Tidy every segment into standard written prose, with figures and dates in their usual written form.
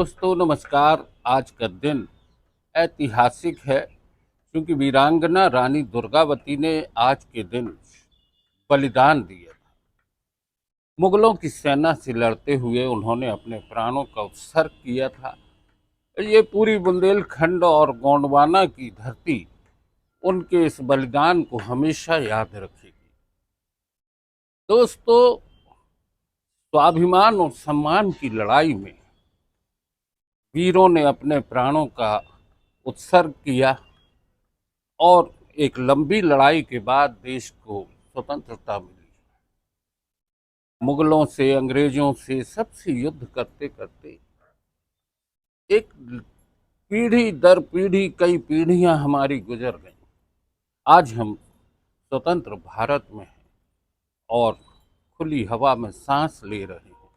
दोस्तों नमस्कार। आज का दिन ऐतिहासिक है क्योंकि वीरांगना रानी दुर्गावती ने आज के दिन बलिदान दिया था। मुगलों की सेना से लड़ते हुए उन्होंने अपने प्राणों का उत्सर्ग किया था। ये पूरी बुंदेलखंड और गोंडवाना की धरती उनके इस बलिदान को हमेशा याद रखेगी। दोस्तों, स्वाभिमान और सम्मान की लड़ाई में वीरों ने अपने प्राणों का उत्सर्ग किया और एक लंबी लड़ाई के बाद देश को स्वतंत्रता मिली। मुगलों से, अंग्रेजों से, सबसे युद्ध करते करते एक पीढ़ी दर पीढ़ी कई पीढ़ियां हमारी गुजर गई। आज हम स्वतंत्र भारत में हैं और खुली हवा में सांस ले रहे हैं।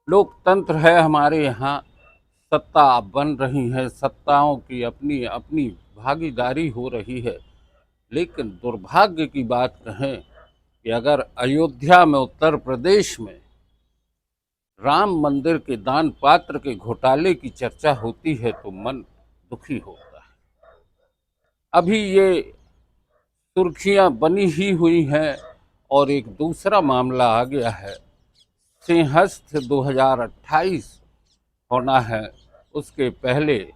लोकतंत्र है हमारे यहाँ, सत्ता बन रही है, सत्ताओं की अपनी अपनी भागीदारी हो रही है। लेकिन दुर्भाग्य की बात कहें कि अगर अयोध्या में, उत्तर प्रदेश में राम मंदिर के दान पात्र के घोटाले की चर्चा होती है तो मन दुखी होता है। अभी ये सुर्खियां बनी ही हुई हैं और एक दूसरा मामला आ गया है। सिंहस्थ 2028 होना है, उसके पहले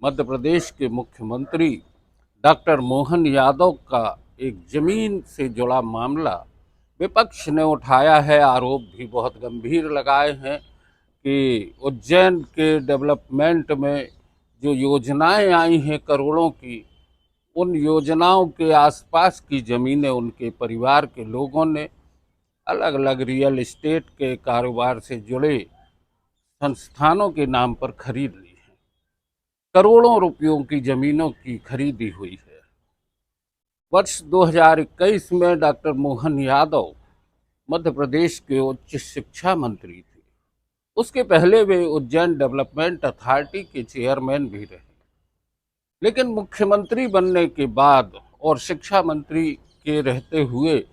मध्य प्रदेश के मुख्यमंत्री डॉक्टर मोहन यादव का एक जमीन से जुड़ा मामला विपक्ष ने उठाया है। आरोप भी बहुत गंभीर लगाए हैं कि उज्जैन के डेवलपमेंट में जो योजनाएं आई हैं करोड़ों की, उन योजनाओं के आसपास की ज़मीनें उनके परिवार के लोगों ने अलग अलग रियल एस्टेट के कारोबार से जुड़े संस्थानों के नाम पर खरीद ली है। करोड़ों रुपयों की ज़मीनों की खरीदी हुई है। वर्ष 2021 में डॉक्टर मोहन यादव मध्य प्रदेश के उच्च शिक्षा मंत्री थे। उसके पहले वे उज्जैन डेवलपमेंट अथॉरिटी के चेयरमैन भी रहे। लेकिन मुख्यमंत्री बनने के बाद और शिक्षा मंत्री के रहते हुए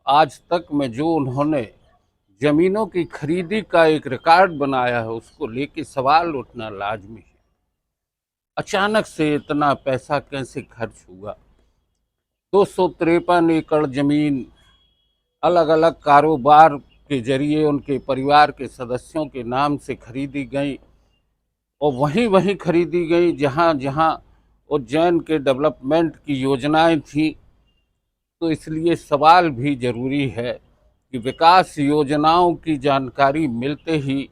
आज तक में जो उन्होंने जमीनों की खरीदी का एक रिकॉर्ड बनाया है, उसको लेके सवाल उठना लाजमी है। अचानक से इतना पैसा कैसे खर्च हुआ? 253 एकड़ जमीन अलग अलग कारोबार के जरिए उनके परिवार के सदस्यों के नाम से खरीदी गई और वहीं वहीं खरीदी गई जहां जहां उज्जैन के डेवलपमेंट की योजनाएं थी। तो इसलिए सवाल भी जरूरी है कि विकास योजनाओं की जानकारी मिलते ही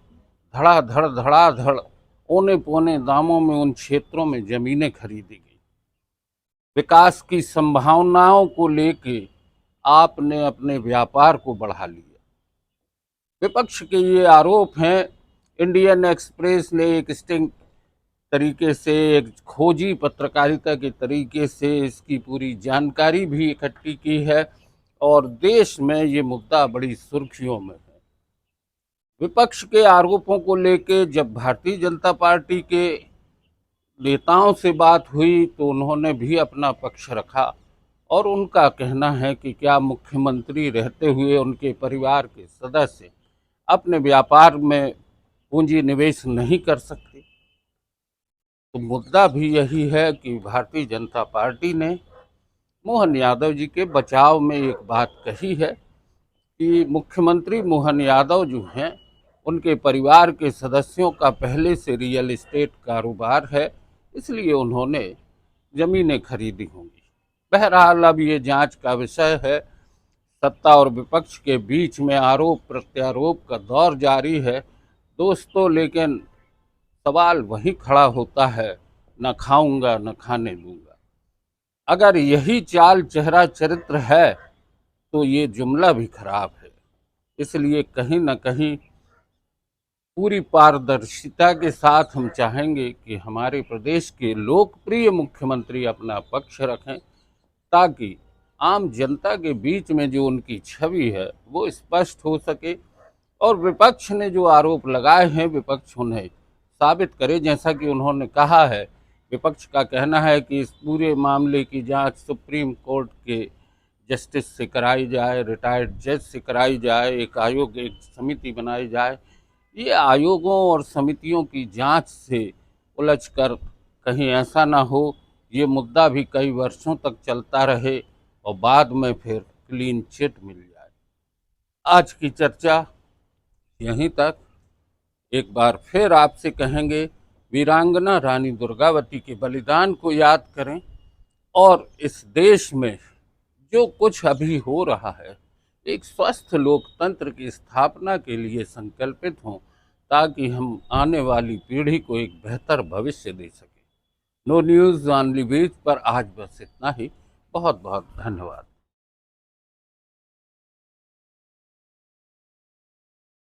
धड़ाधड़ औने पौने दामों में उन क्षेत्रों में जमीनें खरीदी गई। विकास की संभावनाओं को लेके आपने अपने व्यापार को बढ़ा लिया। विपक्ष के ये आरोप हैं। इंडियन एक्सप्रेस ने एक स्टिंग तरीके से, एक खोजी पत्रकारिता के तरीके से इसकी पूरी जानकारी भी इकट्ठी की है और देश में ये मुद्दा बड़ी सुर्खियों में है। विपक्ष के आरोपों को लेके जब भारतीय जनता पार्टी के नेताओं से बात हुई तो उन्होंने भी अपना पक्ष रखा और उनका कहना है कि क्या मुख्यमंत्री रहते हुए उनके परिवार के सदस्य अपने व्यापार में पूंजी निवेश नहीं कर सकते? तो मुद्दा भी यही है कि भारतीय जनता पार्टी ने मोहन यादव जी के बचाव में एक बात कही है कि मुख्यमंत्री मोहन यादव जो हैं, उनके परिवार के सदस्यों का पहले से रियल एस्टेट कारोबार है, इसलिए उन्होंने ज़मीनें खरीदी होंगी। बहरहाल अब ये जांच का विषय है। सत्ता और विपक्ष के बीच में आरोप प्रत्यारोप का दौर जारी है दोस्तों, लेकिन सवाल वही खड़ा होता है, न खाऊंगा न खाने दूंगा। अगर यही चाल चेहरा चरित्र है तो ये जुमला भी खराब है। इसलिए कहीं न कहीं पूरी पारदर्शिता के साथ हम चाहेंगे कि हमारे प्रदेश के लोकप्रिय मुख्यमंत्री अपना पक्ष रखें ताकि आम जनता के बीच में जो उनकी छवि है वो स्पष्ट हो सके और विपक्ष ने जो आरोप लगाए हैं विपक्ष उन्हें साबित करे। जैसा कि उन्होंने कहा है, विपक्ष का कहना है कि इस पूरे मामले की जांच सुप्रीम कोर्ट के जस्टिस से कराई जाए, रिटायर्ड जज से कराई जाए, एक आयोग, एक समिति बनाई जाए। ये आयोगों और समितियों की जांच से उलझकर कहीं ऐसा ना हो ये मुद्दा भी कई वर्षों तक चलता रहे और बाद में फिर क्लीन चिट मिल जाए। आज की चर्चा यहीं तक। एक बार फिर आपसे कहेंगे, वीरांगना रानी दुर्गावती के बलिदान को याद करें और इस देश में जो कुछ अभी हो रहा है, एक स्वस्थ लोकतंत्र की स्थापना के लिए संकल्पित हों, ताकि हम आने वाली पीढ़ी को एक बेहतर भविष्य दे सकें। नो न्यूज़ ऑनली बीच पर आज बस इतना ही। बहुत बहुत धन्यवाद।